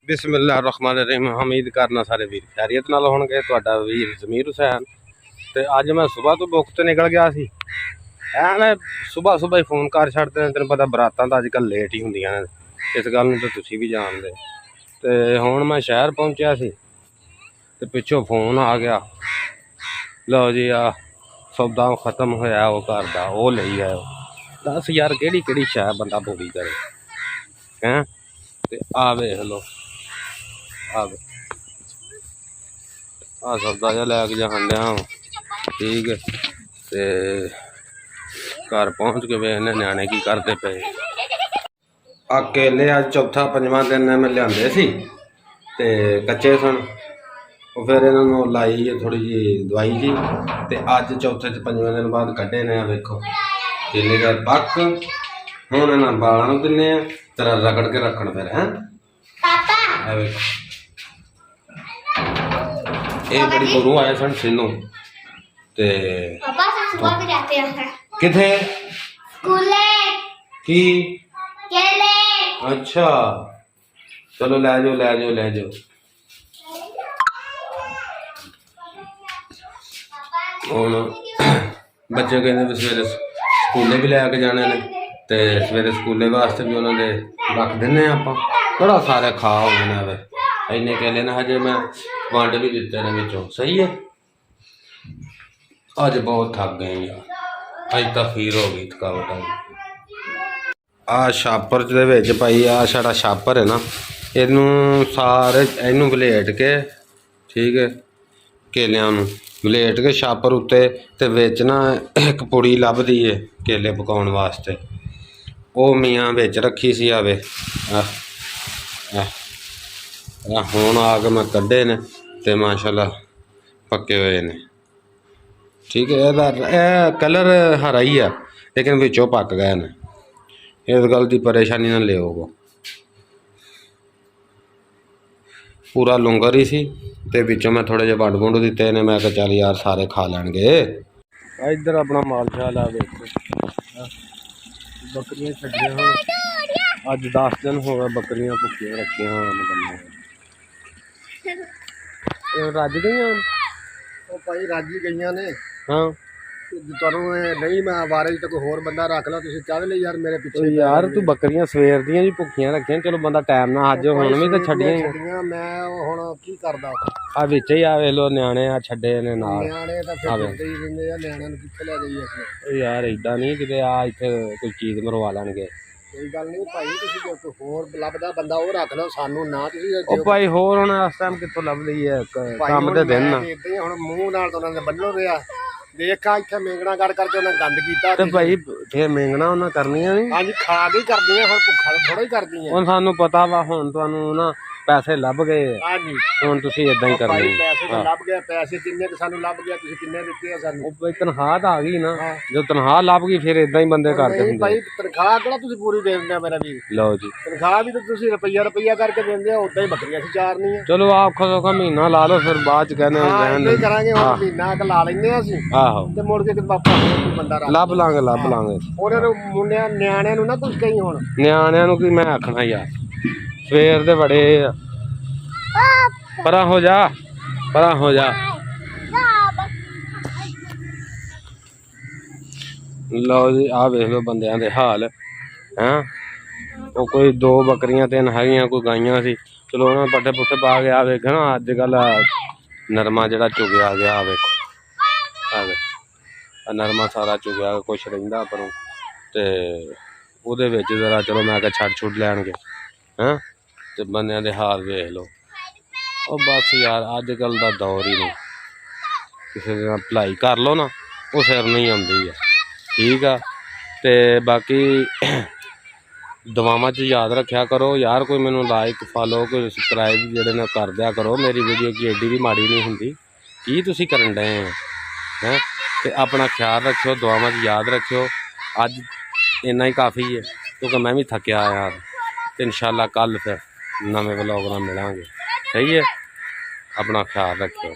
बिस्मिल्लाहिर्रहमानिर्रहीम। उम्मीद करना सारे वीर खैरियत नाल होणगे। तुहाडा वीर ज़मीर हुसैन। तो अज मैं सुबह तो बुक तो निकल गया सी। मैं सुबह सुबह ही फोन कर छड्डदे ने। तेन पता बरातां तां अजकल लेट ही हुंदियां ने, इस गल नूं तां तुसीं भी जानदे। ते हुण मैं शहर पहुंचा सी ते पिछों फोन आ गया, लो जी आ सौदा खत्म होया वो घर दा, वो लई आयो। दस यार केड़ी केड़ी शै बंदा पूरी करे हैं। ते आ वेख लो, आ सौदा जा लैके जान दिया। ठीक है, ते घर पहुँच के वेखने न्याणे की करते पे। आ केले अज चौथा पंजवां दिन मैं लियाते सी ते कच्चे सन। फिर इन्होंने लाई है थोड़ी जी दवाई जी, ते अज चौथे पंजवें दिन बाद कड्ढे ने। वेखो केले का पक हुण इन्हां बालां दिन्ने तेरा रगड़ के रखण फिर हैं। ये बड़ी गुरु आए सन सिनू ते किथे की अच्छा चलो लै जाओ लै जाओ लै जाओ। हुण बच्चे कहते सवेरे स्कूले भी लैके जाने ने, ते सवेरे स्कूले वास्ते भी उन्होंने रख देने आपां। बड़ा सारे खा होने ने इन्ने केले ने, हजे मैं वंड भी दिते ने विचों। सही है, अज बहुत थक गए यार, अज तो खीर हो गई थकावट आई। आ छापर दे विच भाई आ साड़ा छापर है ना, इनू सारे इनू वलेट के ठीक है, केलियां नू वलेट के छापर उत्ते ते विच ना एक पुड़ी लभदी है केले पकाउण वास्ते। वो मियाँ विच रखी सी। आवे हुण आ के मैं कड्ढे ने ते माशाल्लाह पक्के हुए ने। ठीक है, यह कलर हरा ही है लेकिन विचों पक गए ने। इस गल की परेशानी ना लियो। पूरा लुंगर ही सी ते विचों मैं थोड़े जे वंड वुंड दिते ने। मैं कहा चल यार सारे खा लैणगे। इधर अपना माल शाल आ बकरियां छड्डियां हुण अज 10 दिन हो गए बकरियां भुखियां रखियां हुण। रज गई भाई रज ही गई ने। हाँ तुहानू नहीं मैं बारे तो कोई होर बंदा रख ला, तुसीं काहदे लई यार मेरे पिछे यार तू बकरियां सवेर दियां जी भुखियां रखियां। चलो बंदा टाइम ना अज हुण भी तो छड्डियां। मैं हुण की करदा आ विच ही आ वेख लो न्याणे आ छड्डे ने नाल। न्याणे तां फिर फिरदे ही रहिंदे आ, न्याणिਆਂ ਨੂੰ कित्थे लै जाईए असीं। यार इदां नहीं किते आ इत्थे कोई चीज़ मरवा लैणगे। कोई गल नहीं भाई, तुसीं जो कोई होर लभदा बंदा वो रख लो, सानू ना तुसीं ओ भाई होर हुण इस टाइम कित्थों लभदी है, काम दे दिन ना। इदां ही हुण मूंह नाल तां उन्हां ने बन्नो रिहा। देखा इत्थे मेंगना करके उन्हें गंद कीता ते भाई फिर मेंगना उन्हां करनियां नहीं। हां जी खा के करदियां, हुण भुक्खा थोड़ा ही करदियां। हुण सानू पता वा हुण तुहानू ना पैसे लभ गए। हां जी हुण तुसीं इदां ही करनी। पैसे तो लभ गए, पैसे किन्ने सानू लभ गया, तुसीं किन्ने दित्ते आ सानू। भाई तनख्वाह तो आ गई ना, जो तनख्वाह लभ गई फिर इदां ही बंदे करदे हुंदे। भाई तनख्वाह केड़ा तुसीं पूरी दे दिंदे मेरा वीर। लो जी तनख्वाह भी तो तुसीं रुपया रुपया करके दिंदे हो, उदां ही बकरियां सी चारनियां। चलो आखो तो महीना ला लो फिर बाद च कहने इदां ही करांगे। हुण महीना क ला लैंदे आ असीं। आहो ते मुड़ के बापा होर कोई बंदा रख लभ लांगे लभ लांगे। उन्हां नूं मुंडिਆਂ ਨਿਆਣਿਆਂ ਨੂੰ ना कुछ कही हुण। ਨਿਆਣਿਆਂ ਨੂੰ ਕੀ मैं आखना यार, सवेर दे बड़े परा हो जा परा हो जा। लो जी आ वेख लो बंदियां दे हाल हैं। वो कोई 2 बकरियां 3 हैगियां, कोई गाइयां सी। चलो उन्होंने पट्ठे पुट्ठे पा के आ वेख ना अजकल नरमा जिहड़ा चुगया गया। आ वेख नरमा सारा चुगया, कुछ रहिंदा परों ते ਉਹਦੇ ਵਿੱਚ जरा चलो मैं क्या छड़ छुड़ लैणगे हैं। ते बंदियां दे हाल वेख लो। ਉਹ बस यार अजकल ਦਾ दौर ही नहीं, किसी दे नाल भलाई कर लो ना वो सिर नहीं आउंदी है। ठीक आ, ते बाकी दुआवां च याद रखा करो यार। कोई मैनू लाइक फॉलो कोई सबसक्राइब जेह्ड़े ने कर दिया करो। मेरी वीडियो की एडी भी माड़ी नहीं हुंदी। की तुसीं करन डए हैं। ते अपना ख्याल रखियो, दुआवां च याद रखियो। अज इन्ना ही काफ़ी है क्योंकि मैं भी थकिया यार। तो इंशाल्लाह कल फिर नवे व्लॉग नाल मिलांगे। सही है, अपना ख्याल रखियो।